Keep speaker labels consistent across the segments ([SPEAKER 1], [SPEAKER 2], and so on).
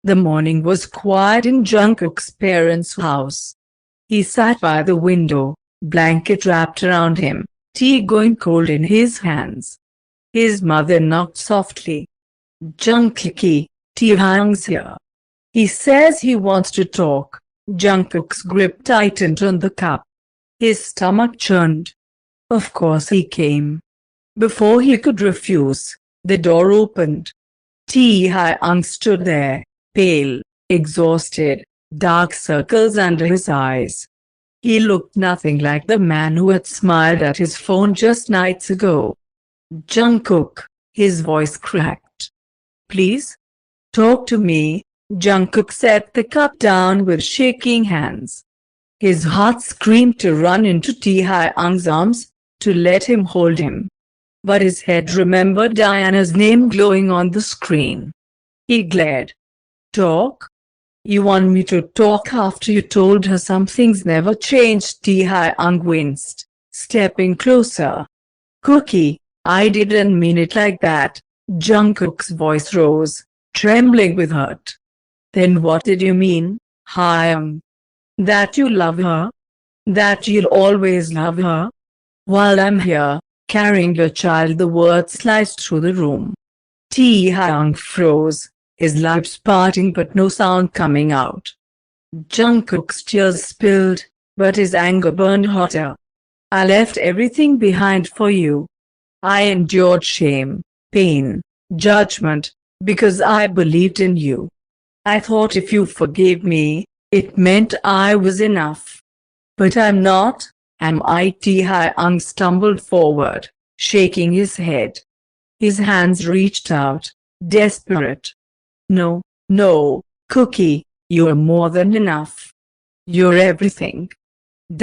[SPEAKER 1] The morning was quiet in Jungkook's parents' house. He sat by the window, blanket wrapped around him, tea going cold in his hands. His mother knocked softly. "Jungkook, Taehyung's here. He says he wants to talk." Jungkook's grip tightened on the cup. His stomach churned. Of course he came. Before he could refuse, the door opened. Taehyung stood there, pale, exhausted, dark circles under his eyes. He looked nothing like the man who had smiled at his phone just nights ago. "Jungkook," his voice cracked. "Please? Talk to me." Jungkook set the cup down with shaking hands. His heart screamed to run into Taehyung's arms, to let him hold him. But his head remembered Diana's name glowing on the screen. He glared. "Talk? You want me to talk after you told her some things never changed?" Taehyung winced, stepping closer. "Cookie, I didn't mean it like that." Jungkook's voice rose, trembling with hurt. "Then what did you mean, Hyung? That you love her? That you'll always love her? While I'm here, carrying your child?" The words sliced through the room. Taehyung froze, his lips parting but no sound coming out. Jungkook's tears spilled, but his anger burned hotter. "I left everything behind for you. I endured shame, pain, judgment, because I believed in you. I thought if you forgave me, it meant I was enough. But I'm not, am I?" Taehyung stumbled forward, shaking his head. His hands reached out, desperate. "No, no, Cookie, you're more than enough. You're everything.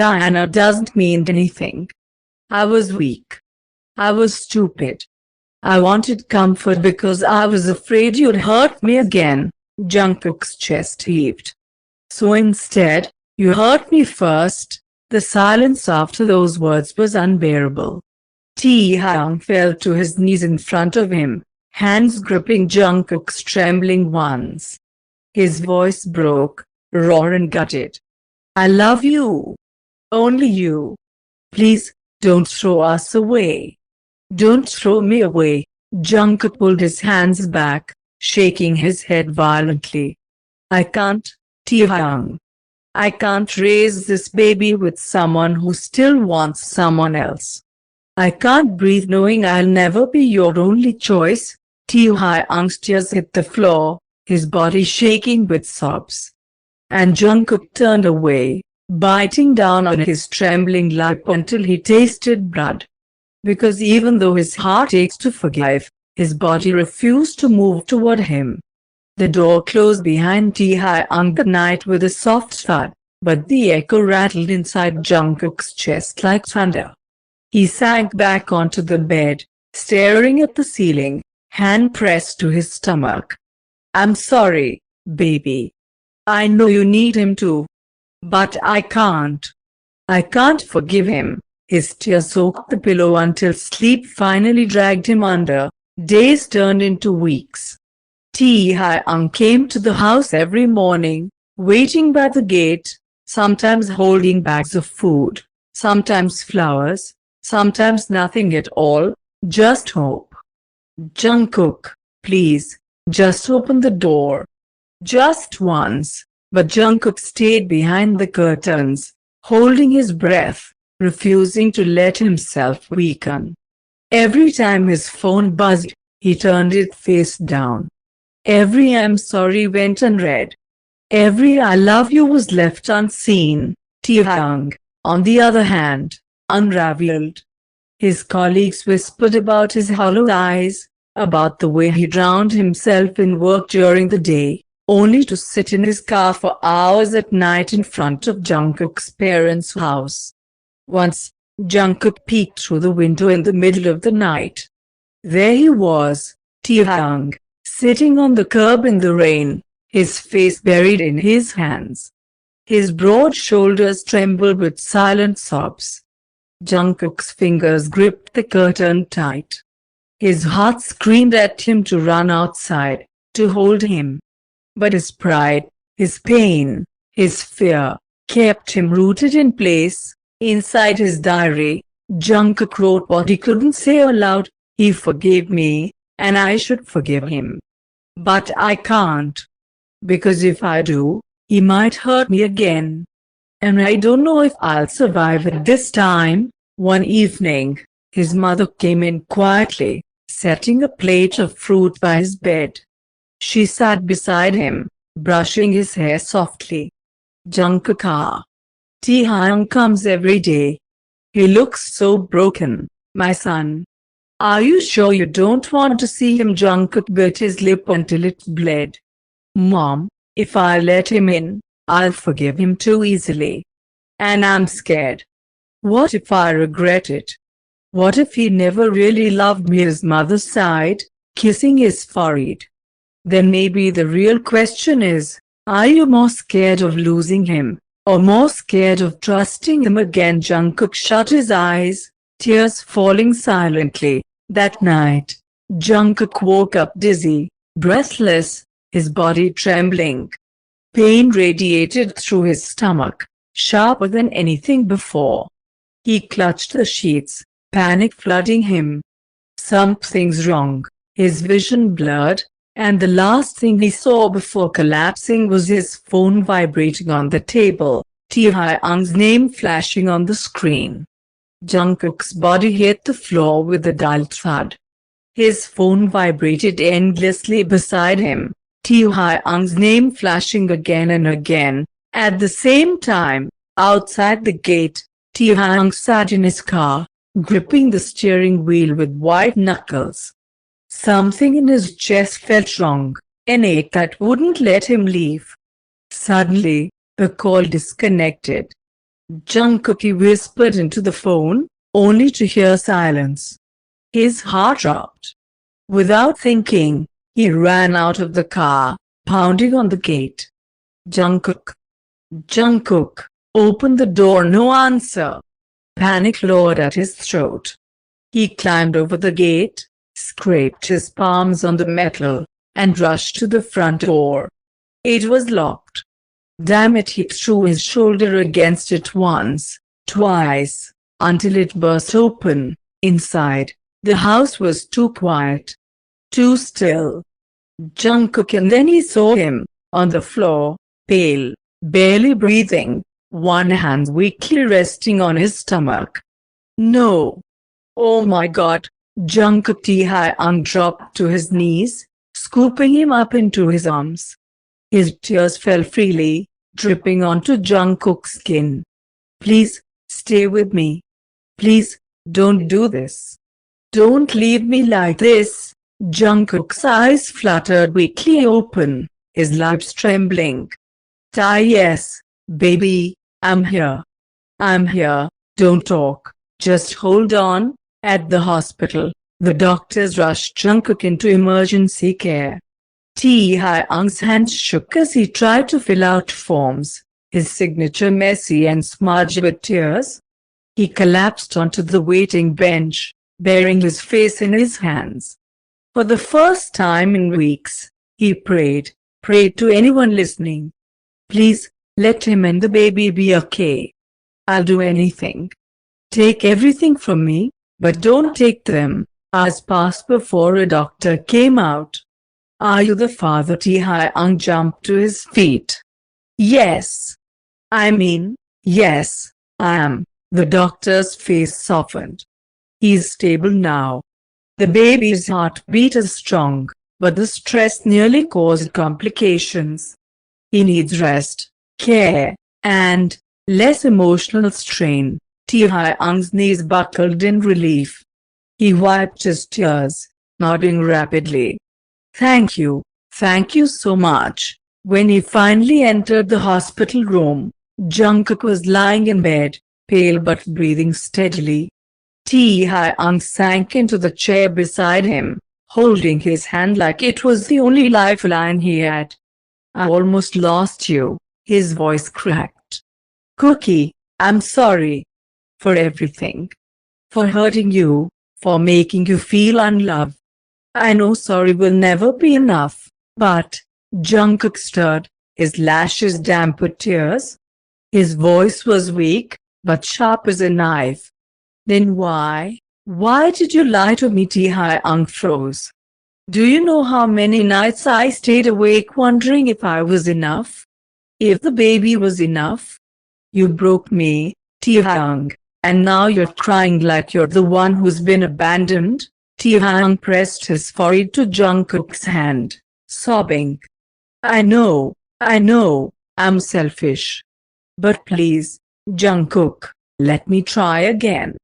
[SPEAKER 1] Diana doesn't mean anything. I was weak. I was stupid. I wanted comfort because I was afraid you'd hurt me again." Jungkook's chest heaved. "So instead, you hurt me first." The silence after those words was unbearable. Taehyung fell to his knees in front of him, hands gripping Jungkook's trembling ones. His voice broke, raw and gutted. "I love you. Only you. Please, don't throw us away. Don't throw me away." Jungkook pulled his hands back, shaking his head violently. "I can't, Taehyung. I can't raise this baby with someone who still wants someone else. I can't breathe knowing I'll never be your only choice." Taehyung's tears hit the floor, his body shaking with sobs. And Jungkook turned away, biting down on his trembling lip until he tasted blood. Because even though his heart ached to forgive, his body refused to move toward him. The door closed behind Taehyung that night with a soft thud, but the echo rattled inside Jungkook's chest like thunder. He sank back onto the bed, staring at the ceiling, hand pressed to his stomach. "I'm sorry, baby. I know you need him too. But I can't. I can't forgive him." His tears soaked the pillow until sleep finally dragged him under. Days turned into weeks. Taehyung came to the house every morning, waiting by the gate, sometimes holding bags of food, sometimes flowers, sometimes nothing at all, just hope. "Jungkook, please, just open the door. Just once." But Jungkook stayed behind the curtains, holding his breath, refusing to let himself weaken. Every time his phone buzzed, he turned it face down. Every "I'm sorry" went unread. Every "I love you" was left unseen. Taehyung, on the other hand, unraveled. His colleagues whispered about his hollow eyes, about the way he drowned himself in work during the day, only to sit in his car for hours at night in front of Jungkook's parents' house. Once, Jungkook peeked through the window in the middle of the night. There he was, Taehyung, sitting on the curb in the rain, his face buried in his hands. His broad shoulders trembled with silent sobs. Jungkook's fingers gripped the curtain tight. His heart screamed at him to run outside, to hold him. But his pride, his pain, his fear, kept him rooted in place. Inside his diary, Jungkook wrote what he couldn't say aloud: he forgave me, and I should forgive him. But I can't. Because if I do, he might hurt me again. And I don't know if I'll survive it this time. One evening, his mother came in quietly, setting a plate of fruit by his bed. She sat beside him, brushing his hair softly. Jungkook, Taehyung comes every day. He looks so broken, my son. Are you sure you don't want to see him? Jungkook bit his lip until it bled. Mom, if I let him in, I'll forgive him too easily. And I'm scared. What if I regret it? What if he never really loved me? His mother sighed, kissing his forehead. Then maybe the real question is, are you more scared of losing him, or more scared of trusting him again? Jungkook shut his eyes, tears falling silently. That night, Jungkook woke up dizzy, breathless, his body trembling. Pain radiated through his stomach, sharper than anything before. He clutched the sheets, panic flooding him. Something's wrong. His vision blurred, and the last thing he saw before collapsing was his phone vibrating on the table, Taehyung's name flashing on the screen. Jungkook's body hit the floor with a dull thud. His phone vibrated endlessly beside him, Taehyung's name flashing again and again. At the same time, outside the gate, Taehyung sat in his car, gripping the steering wheel with white knuckles. Something in his chest felt wrong, an ache that wouldn't let him leave. Suddenly, the call disconnected. Jungkook whispered into the phone, only to hear silence. His heart dropped. Without thinking, he ran out of the car, pounding on the gate. Jungkook. Jungkook, open the door. No answer. Panic roared at his throat. He climbed over the gate, scraped his palms on the metal, and rushed to the front door. It was locked. Damn it! He threw his shoulder against it once, twice, until it burst open. Inside, the house was too quiet, too still. Jungkook, and then he saw him, on the floor, pale, barely breathing, one hand weakly resting on his stomach. No. Oh my God! Jungkook. Taehyung dropped to his knees, scooping him up into his arms. His tears fell freely, dripping onto Jungkook's skin. Please, stay with me. Please, don't do this. Don't leave me like this. Jungkook's eyes fluttered weakly open, his lips trembling. Yes, baby, I'm here. I'm here. Don't talk, just hold on. At the hospital, the doctors rushed Jungkook into emergency care. Taehyung's hands shook as he tried to fill out forms, his signature messy and smudged with tears. He collapsed onto the waiting bench, burying his face in his hands. For the first time in weeks, he prayed to anyone listening. Please, let him and the baby be okay. I'll do anything. Take everything from me, but don't take them. Hours passed before a doctor came out. Are you the father? Taehyung jumped to his feet. Yes. Yes, I am. The doctor's face softened. He's stable now. The baby's heartbeat is strong, but the stress nearly caused complications. He needs rest, care, and less emotional strain. Taehyung's knees buckled in relief. He wiped his tears, nodding rapidly. Thank you so much. When he finally entered the hospital room, Jungkook was lying in bed, pale but breathing steadily. Taehyung sank into the chair beside him, holding his hand like it was the only lifeline he had. I almost lost you, his voice cracked. Cookie, I'm sorry. For everything. For hurting you, for making you feel unloved. I know sorry will never be enough, but Jungkook stirred, his lashes damp with tears. His voice was weak, but sharp as a knife. Then why did you lie to me? Taehyung froze. Do you know how many nights I stayed awake wondering if I was enough? If the baby was enough? You broke me, Taehyung, and now you're crying like you're the one who's been abandoned? Taehyung pressed his forehead to Jungkook's hand, sobbing. I know, I'm selfish. But please, Jungkook, let me try again.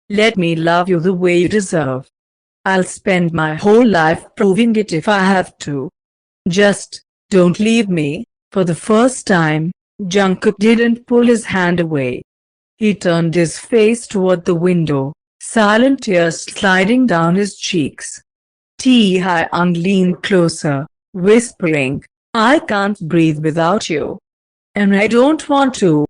[SPEAKER 1] Let me love you the way you deserve. I'll spend my whole life proving it if I have to. Just don't leave me. For the first time, Jungkook didn't pull his hand away. He turned his face toward the window, silent tears sliding down his cheeks. Taehyung leaned closer, whispering, I can't breathe without you. And I don't want to.